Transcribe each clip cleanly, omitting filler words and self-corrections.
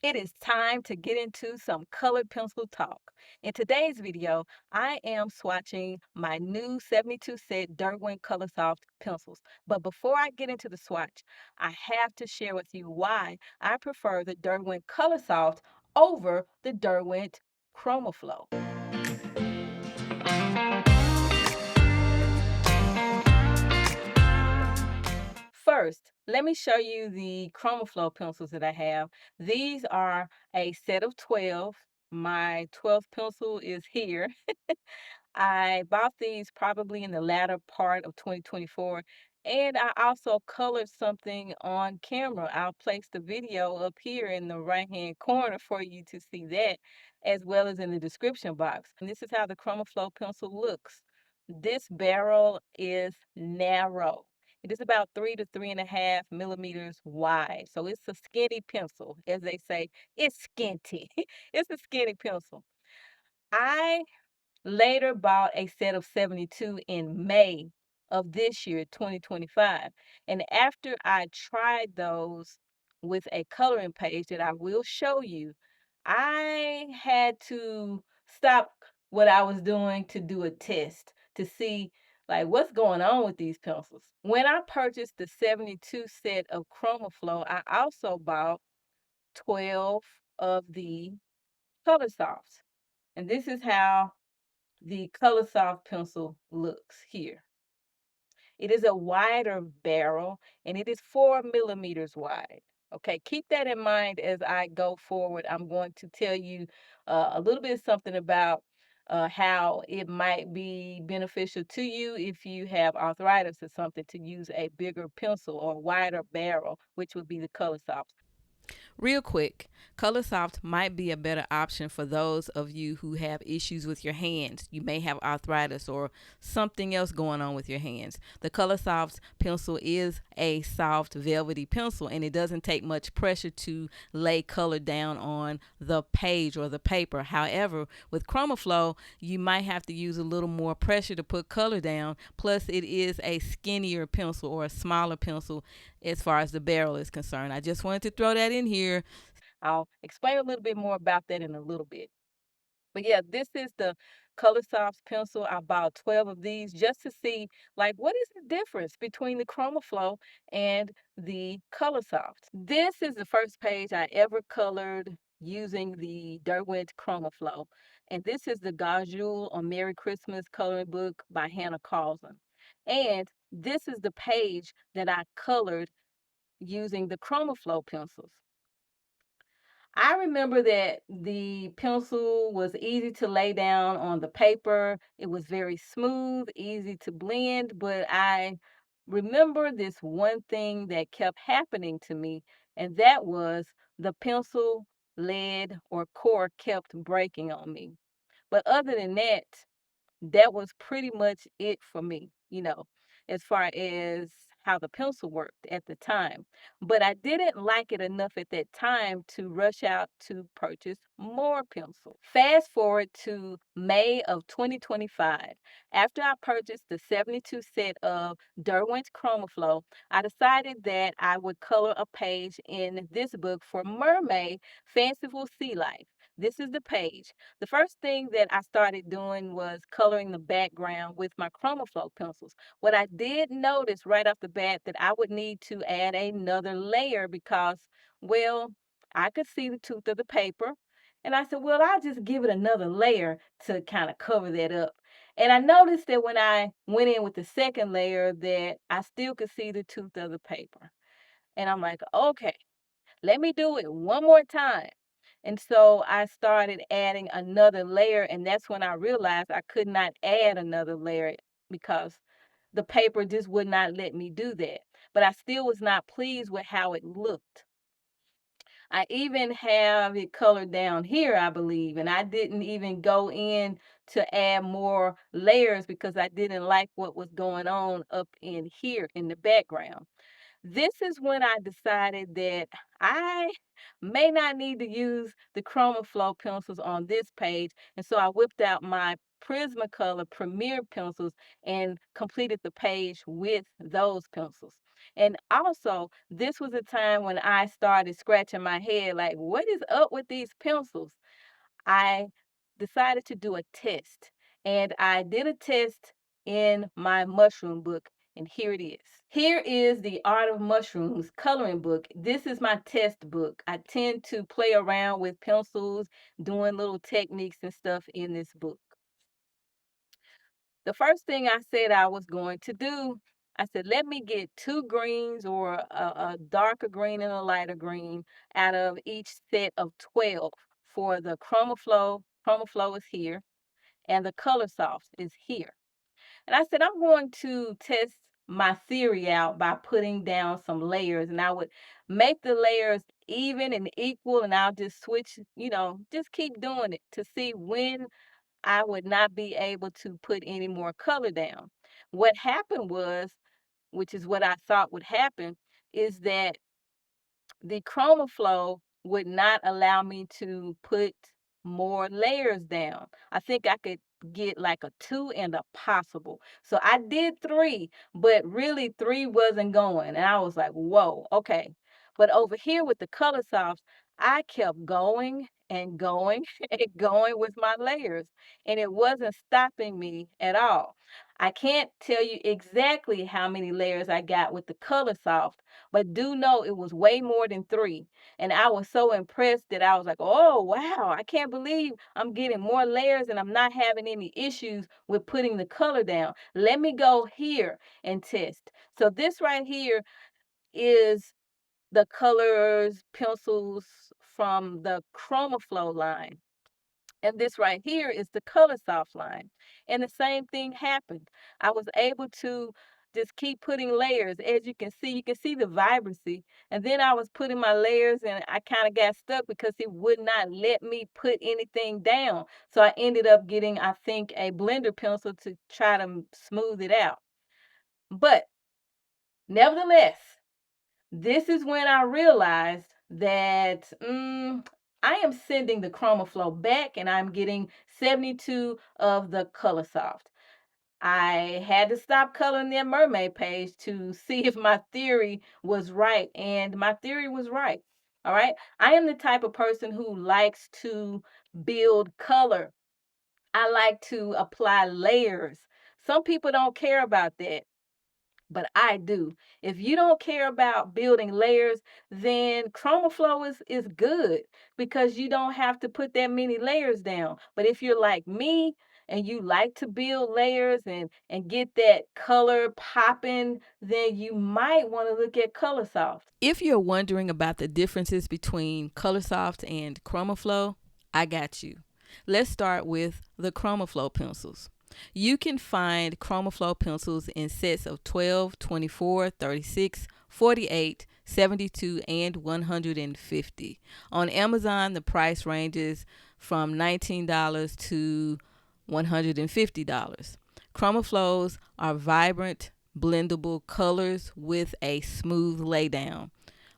It is time to get into some colored pencil talk. In today's video, I am swatching my new 72 set Derwent COLOURSOFT pencils. But before I get into the swatch, I have to share with you why I prefer the Derwent COLOURSOFT over the Derwent CHROMAFLOW. First, let me show you the ChromaFlow pencils that I have. These are a set of 12. My 12th pencil is here. I bought these probably in the latter part of 2024. And I also colored something on camera. I'll place the video up here in the right-hand corner for you to see that, as well as in the description box. And this is how the ChromaFlow pencil looks. This barrel is narrow. It is about 3 to 3.5 millimeters wide. So it's a skinny pencil, as they say. It's skinty. It's a skinny pencil. I later bought a set of 72 in May of this year, 2025. And after I tried those with a coloring page that I will show you, I had to stop what I was doing to do a test to see like what's going on with these pencils. When I purchased the 72 set of ChromaFlow, I also bought 12 of the ColorSofts. And this is how the ColorSoft pencil looks here. It is a wider barrel and it is 4 millimeters wide. Okay, keep that in mind as I go forward. I'm going to tell you a little bit something about how it might be beneficial to you if you have arthritis or something to use a bigger pencil or wider barrel, which would be the ColorSoft. Real quick, ColorSoft might be a better option for those of you who have issues with your hands. You may have arthritis or something else going on with your hands. The ColorSoft pencil is a soft, velvety pencil, and it doesn't take much pressure to lay color down on the page or the paper. However, with ChromaFlow, you might have to use a little more pressure to put color down. Plus, it is a skinnier pencil or a smaller pencil as far as the barrel is concerned. I just wanted to throw that in here. I'll explain a little bit more about that in a little bit. But yeah, this is the ColorSoft pencil. I bought 12 of these just to see like what is the difference between the ChromaFlow and the ColorSoft. This is the first page I ever colored using the Derwent CHROMAFLOW. And this is the Gazul on Merry Christmas coloring book by Hanna Karlzon. And this is the page that I colored using the ChromaFlow pencils. I remember that the pencil was easy to lay down on the paper. It was very smooth, easy to blend, but I remember this one thing that kept happening to me, and that was the pencil lead or core kept breaking on me. But other than that, that was pretty much it for me, as far as how the pencil worked at the time. But I didn't like it enough at that time to rush out to purchase more pencil. Fast forward to May of 2025. After I purchased the 72 set of Derwent CHROMAFLOW, I decided that I would color a page in this book for Mermaid Fanciful Sea Life. This is the page. The first thing that I started doing was coloring the background with my ChromaFlow pencils. What I did notice right off the bat that I would need to add another layer because, well, I could see the tooth of the paper. And I said, well, I'll just give it another layer to kind of cover that up. And I noticed that when I went in with the second layer that I still could see the tooth of the paper. And I'm like, okay, let me do it one more time. And so I started adding another layer, and that's when I realized I could not add another layer because the paper just would not let me do that. But I still was not pleased with how it looked. I even have it colored down here, I believe, and I didn't even go in to add more layers because I didn't like what was going on up in here in the background. This is when I decided that I may not need to use the ChromaFlow pencils on this page. And so I whipped out my Prismacolor Premier pencils and completed the page with those pencils. And also, this was a time when I started scratching my head like, what is up with these pencils? I decided to do a test, and I did a test in my mushroom book, and here it is. Here is the Art of Mushrooms coloring book. This is my test book. I tend to play around with pencils, doing little techniques and stuff in this book. The first thing I said I was going to do, I said, let me get two greens or a darker green and a lighter green out of each set of 12 for the CHROMAFLOW. CHROMAFLOW is here, and the COLOURSOFT is here. And I said, I'm going to test my theory out by putting down some layers, and I would make the layers even and equal, and I'll just switch, just keep doing it to see when I would not be able to put any more color down. What happened was, which is what I thought would happen, is that the ChromaFlow would not allow me to put more layers down. I think I could get like a 2 and a possible. So I did 3, but really 3 wasn't going. And I was like, whoa, okay. But over here with the color softs, I kept going and going and going with my layers, and it wasn't stopping me at all. I can't tell you exactly how many layers I got with the color soft, but do know it was way more than 3. And I was so impressed that I was like, oh, wow, I can't believe I'm getting more layers and I'm not having any issues with putting the color down. Let me go here and test. So this right here is the colors, pencils from the ChromaFlow line. And this right here is the ColorSoft line. And the same thing happened. I was able to just keep putting layers. As you can see the vibrancy. And then I was putting my layers and I kind of got stuck because it would not let me put anything down. So I ended up getting, I think, a blender pencil to try to smooth it out. But nevertheless, this is when I realized that I am sending the ChromaFlow back and I'm getting 72 of the ColorSoft. I had to stop coloring that mermaid page to see if my theory was right, and my theory was right. All right. I am the type of person who likes to build color. I like to apply layers. Some people don't care about that, but I do. If you don't care about building layers, then ChromaFlow is good because you don't have to put that many layers down. But if you're like me and you like to build layers and get that color popping, then you might want to look at ColorSoft. If you're wondering about the differences between ColorSoft and ChromaFlow, I got you. Let's start with the ChromaFlow pencils. You can find ChromaFlow pencils in sets of 12, 24, 36, 48, 72, and 150. On Amazon, the price ranges from $19 to $150. ChromaFlows are vibrant, blendable colors with a smooth laydown.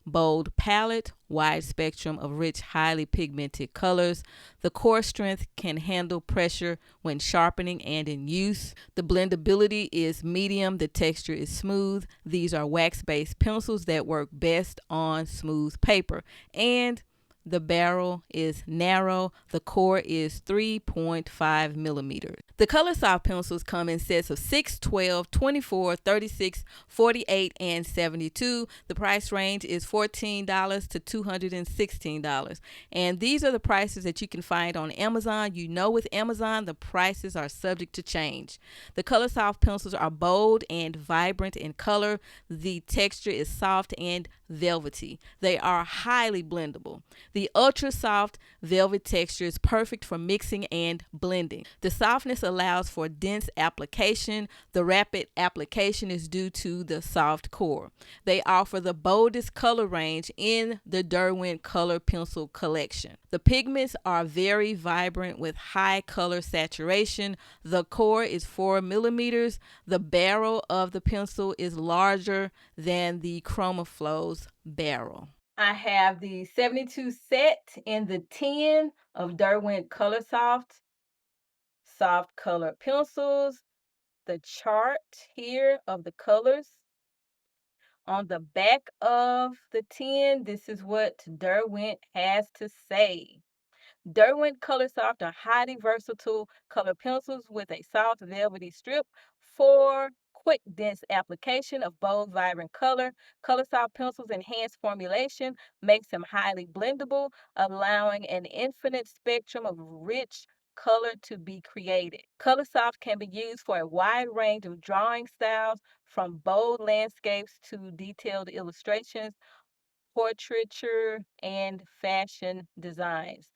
Bold palette, wide spectrum of rich, highly pigmented colors. The core strength can handle pressure when sharpening and in use. The blendability is medium. The texture is smooth. These are wax-based pencils that work best on smooth paper. And the barrel is narrow. The core is 3.5 millimeters. The ColorSoft pencils come in sets of 6, 12, 24, 36, 48, and 72. The price range is $14 to $216. And these are the prices that you can find on Amazon. You know, with Amazon, the prices are subject to change. The ColorSoft pencils are bold and vibrant in color. The texture is soft and velvety. They are highly blendable. The ultra soft velvet texture is perfect for mixing and blending. The softness allows for dense application. The rapid application is due to the soft core. They offer the boldest color range in the Derwent Color Pencil collection. The pigments are very vibrant with high color saturation. The core is 4 millimeters. The barrel of the pencil is larger than the ChromaFlow's barrel. I have the 72 set in the 10 of Derwent ColorSoft. Coloursoft colored pencils, the chart here of the colors. On the back of the tin, this is what Derwent has to say. Derwent COLOURSOFT are highly versatile color pencils with a soft velvety strip for quick, dense application of bold, vibrant color. COLOURSOFT pencils' enhanced formulation makes them highly blendable, allowing an infinite spectrum of rich color to be created. COLOURSOFT can be used for a wide range of drawing styles, from bold landscapes to detailed illustrations, portraiture, and fashion designs.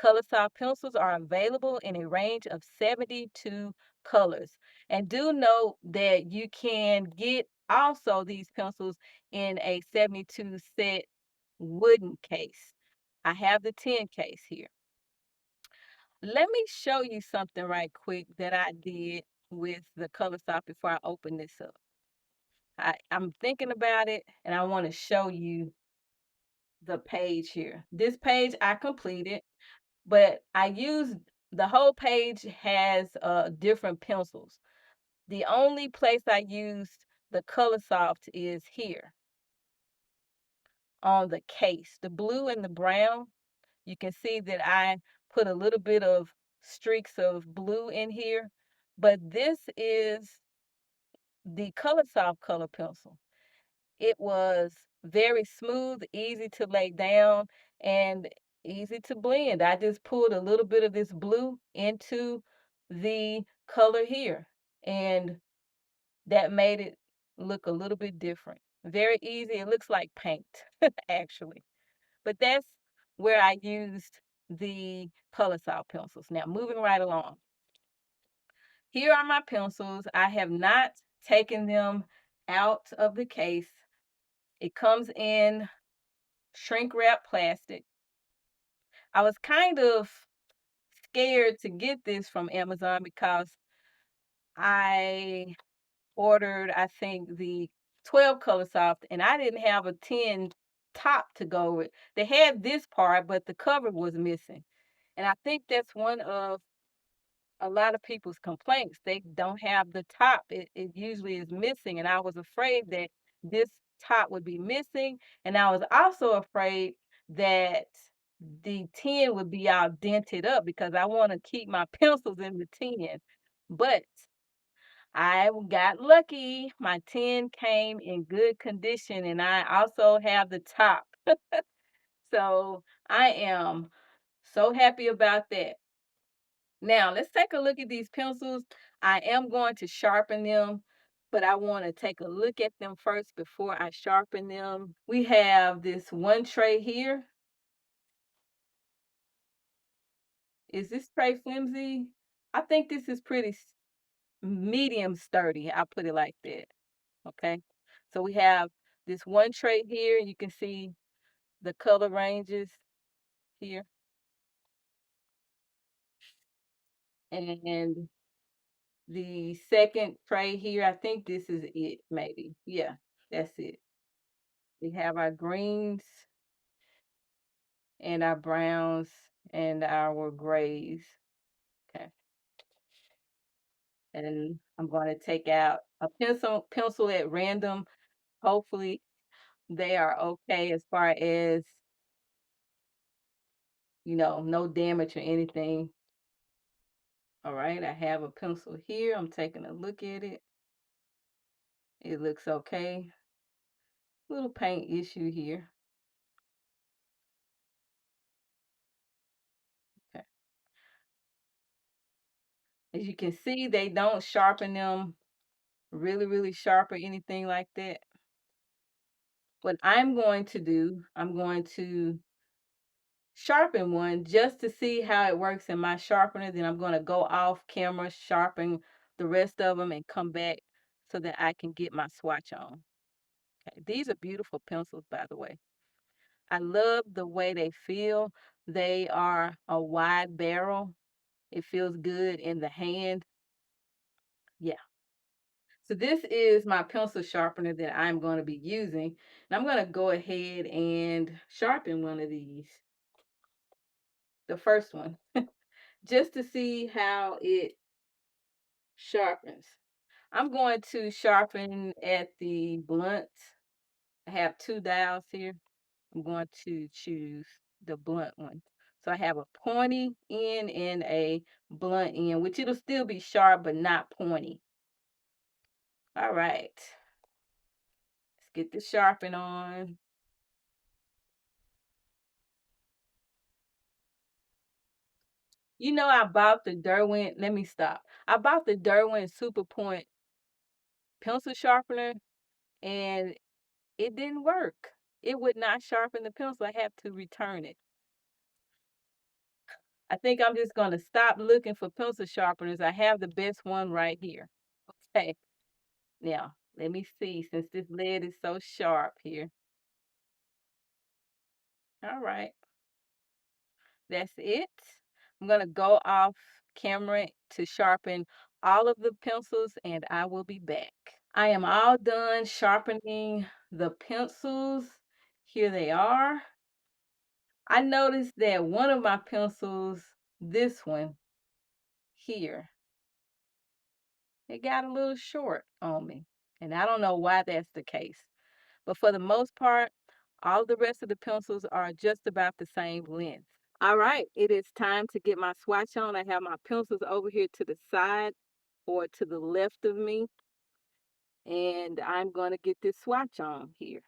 Coloursoft pencils are available in a range of 72 colors. And do note that you can get also these pencils in a 72 set wooden case. I have the tin case here. Let me show you something right quick that I did with the Coloursoft before I open this up. I'm thinking about it and I want to show you the page here. This page I completed, but I used the whole page has different pencils. The only place I used the Coloursoft is here on the case. The blue and the brown, you can see that I put a little bit of streaks of blue in here, but this is the Coloursoft color pencil. It was very smooth, easy to lay down, and easy to blend. I just pulled a little bit of this blue into the color here, and that made it look a little bit different. Very easy. It looks like paint, actually. But that's where I used the color style pencils. Now, moving right along. Here are my pencils. I have not taken them out of the case. It comes in shrink wrap plastic. I was kind of scared to get this from Amazon because I ordered, I think, the 12 color soft, and I didn't have a 10 top to go with. They had this part, but the cover was missing. And I think that's one of a lot of people's complaints. They don't have the top. It usually is missing. And I was afraid that this top would be missing. And I was also afraid that the tin would be all dented up because I want to keep my pencils in the tin. But I got lucky. My tin came in good condition and I also have the top. So I am so happy about that. Now, let's take a look at these pencils. I am going to sharpen them, but I want to take a look at them first before I sharpen them. We have this one tray here. Is this tray flimsy? I think this is pretty medium sturdy. I'll put it like that. Okay. So we have this one tray here. You can see the color ranges here. And the second tray here, I think this is it, maybe. Yeah, that's it. We have our greens and our browns and our grays. Okay. And I'm going to take out a pencil at random. Hopefully they are okay as far as, no damage or anything. All right, I have a pencil here. I'm taking a look at it. It looks okay. Little paint issue here. Okay. As you can see, they don't sharpen them really, really sharp or anything like that. What I'm going to do, I'm going to sharpen one just to see how it works in my sharpener. Then I'm going to go off camera, sharpen the rest of them, and come back so that I can get my swatch on. Okay. These are beautiful pencils, by the way. I love the way they feel. They are a wide barrel. It feels good in the hand. Yeah. So this is my pencil sharpener that I'm going to be using. And I'm going to go ahead and sharpen one of these, the first one, just to see how it sharpens. I'm going to sharpen at the blunt. I have 2 dials here. I'm going to choose the blunt one. So I have a pointy end and a blunt end, which it'll still be sharp but not pointy. All right. Let's get the sharpen on. You know, I bought the Derwent, let me stop. I bought the Derwent Super Point pencil sharpener and it didn't work. It would not sharpen the pencil. I have to return it. I think I'm just going to stop looking for pencil sharpeners. I have the best one right here. Okay, now let me see since this lead is so sharp here. All right, that's it. I'm going to go off camera to sharpen all of the pencils and I will be back. I am all done sharpening the pencils. Here they are. I noticed that one of my pencils, this one here, it got a little short on me. And I don't know why that's the case. But for the most part, all the rest of the pencils are just about the same length. All right, it is time to get my swatch on. I have my pencils over here to the side or to the left of me. And I'm going to get this swatch on here.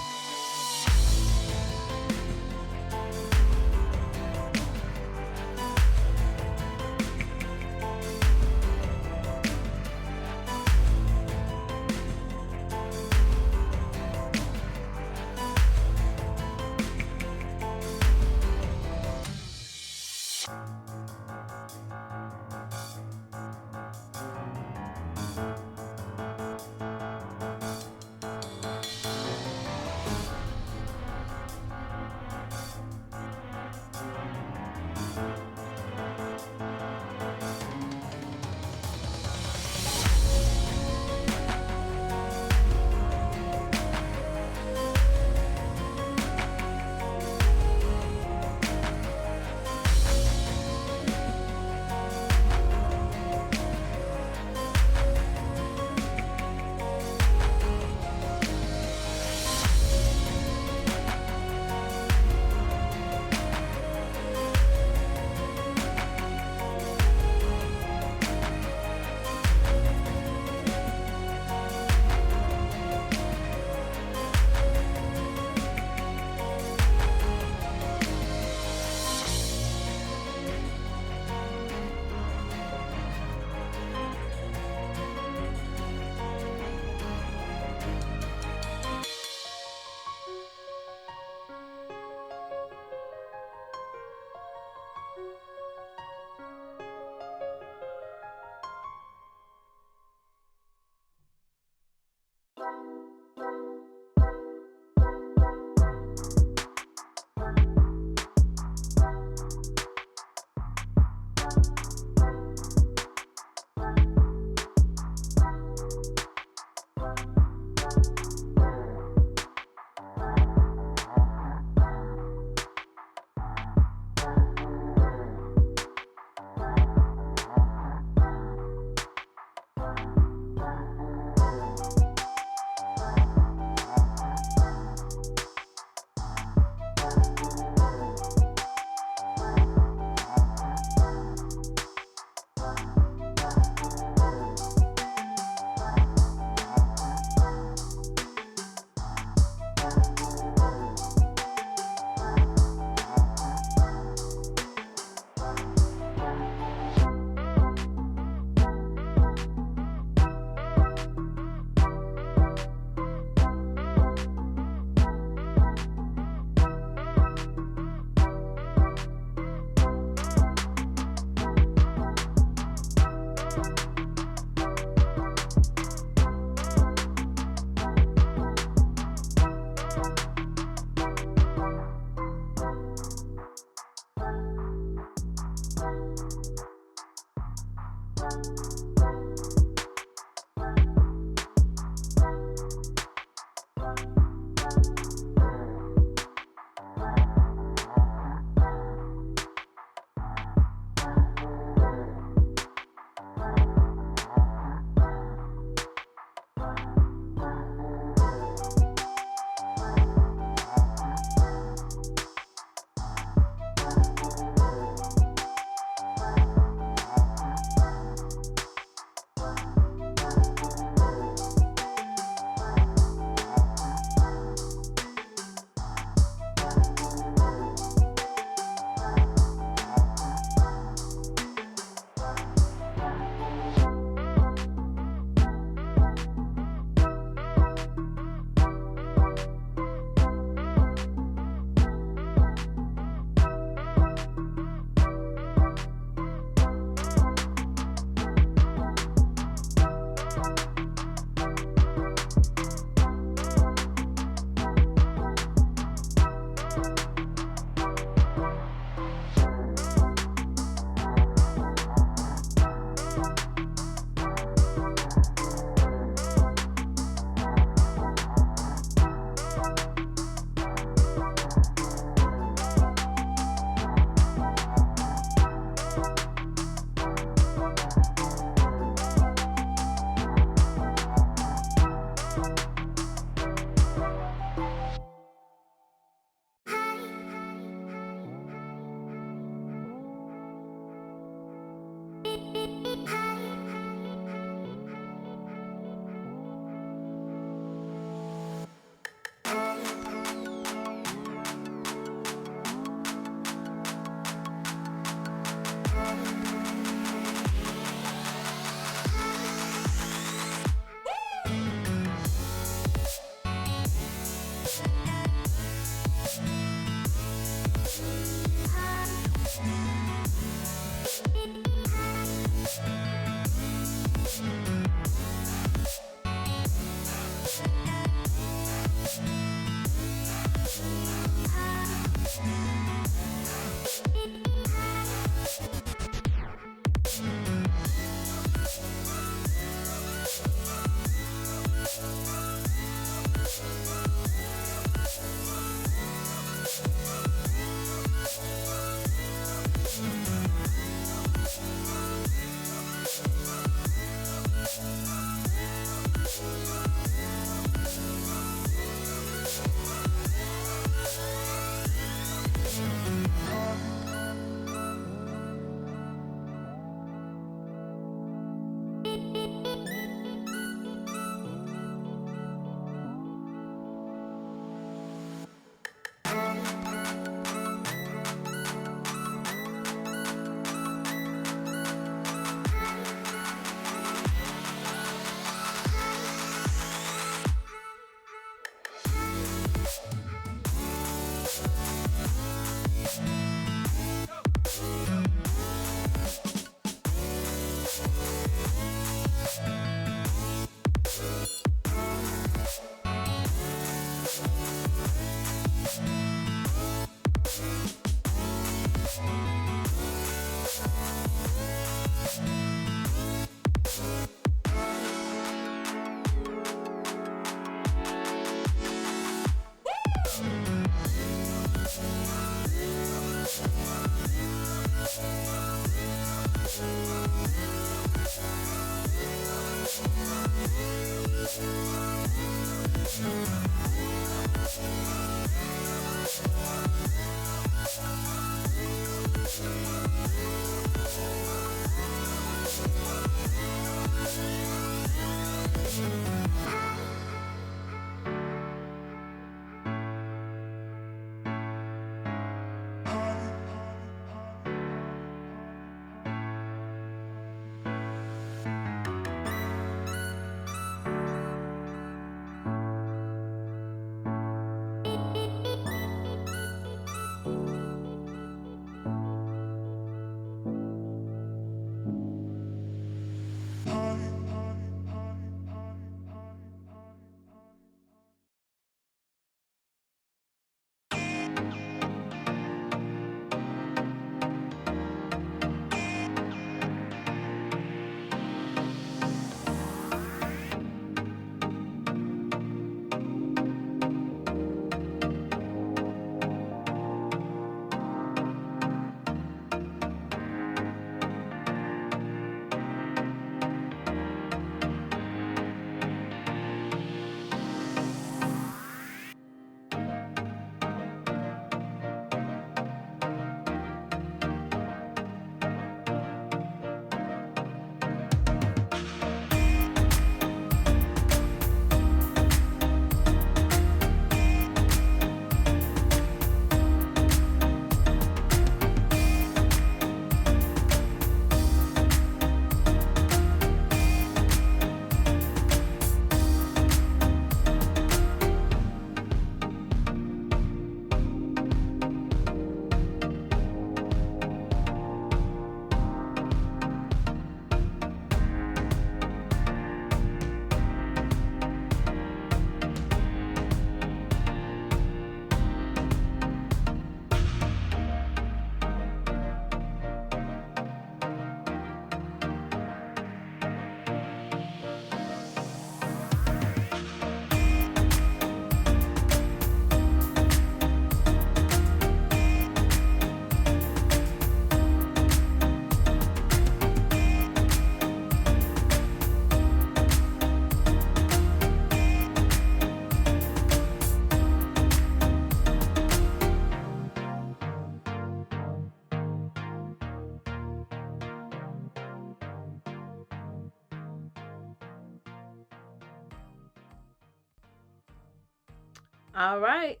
All right.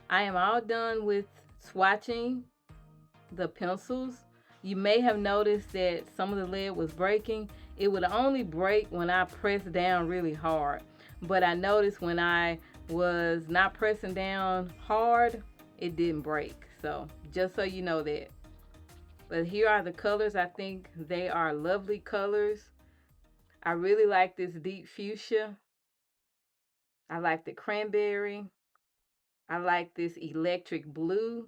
I am all done with swatching the pencils. You may have noticed that some of the lead was breaking. It would only break when I pressed down really hard. But I noticed when I was not pressing down hard, it didn't break. So just so you know that. But here are the colors. I think they are lovely colors. I really like this deep fuchsia. I like the cranberry. I like this electric blue.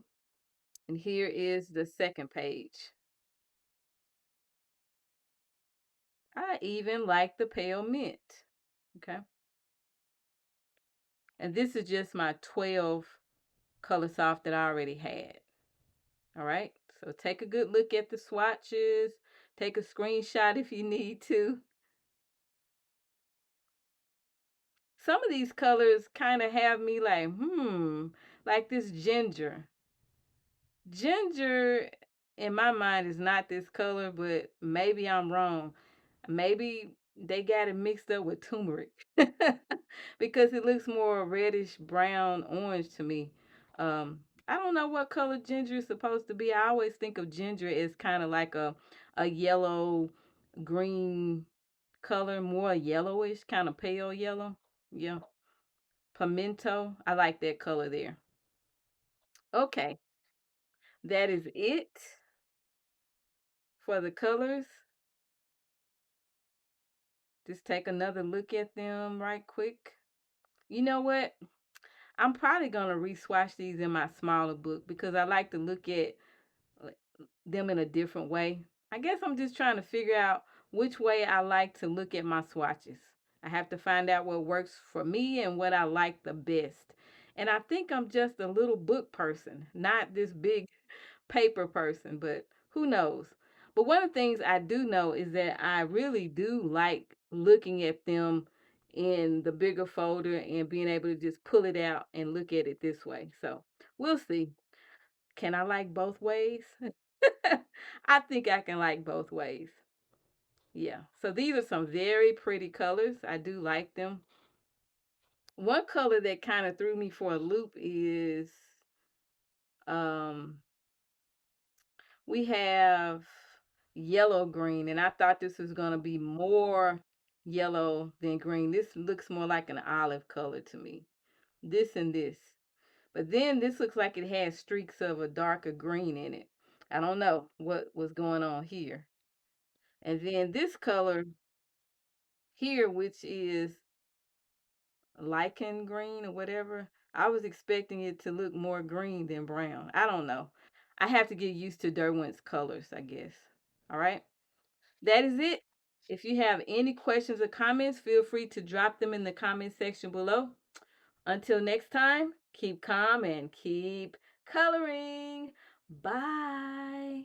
And here is the second page. I even like the pale mint. Okay. And this is just my 12 Coloursoft that I already had. All right. So take a good look at the swatches. Take a screenshot if you need to. Some of these colors kind of have me like this ginger. Ginger, in my mind, is not this color, but maybe I'm wrong. Maybe they got it mixed up with turmeric because it looks more reddish brown orange to me. I don't know what color ginger is supposed to be. I always think of ginger as kind of like a yellow green color, more yellowish, kind of pale yellow. Yeah, pimento. I like that color there. Okay, that is it for the colors. Just take another look at them right quick. You know what? I'm probably gonna re-swatch these in my smaller book because I like to look at uh, them in a different way. I guess I'm just trying to figure out which way I like to look at my swatches. I have to find out what works for me and what I like the best. And I think I'm just a little book person, not this big paper person, but who knows? But one of the things I do know is that I really do like looking at them in the bigger folder and being able to just pull it out and look at it this way. So we'll see. Can I like both ways? I think I can like both ways. Yeah. So these are some very pretty colors. I do like them. One color that kind of threw me for a loop is um we have yellow green, and I thought this was going to be more yellow than green. This looks more like an olive color to me. This and this. But then this looks like it has streaks of a darker green in it. I don't know what was going on here. And then this color here, which is lichen green or whatever, I was expecting it to look more green than brown. I don't know. I have to get used to Derwent's colors, I guess. All right. That is it. If you have any questions or comments, feel free to drop them in the comment section below. Until next time, keep calm and keep coloring. Bye.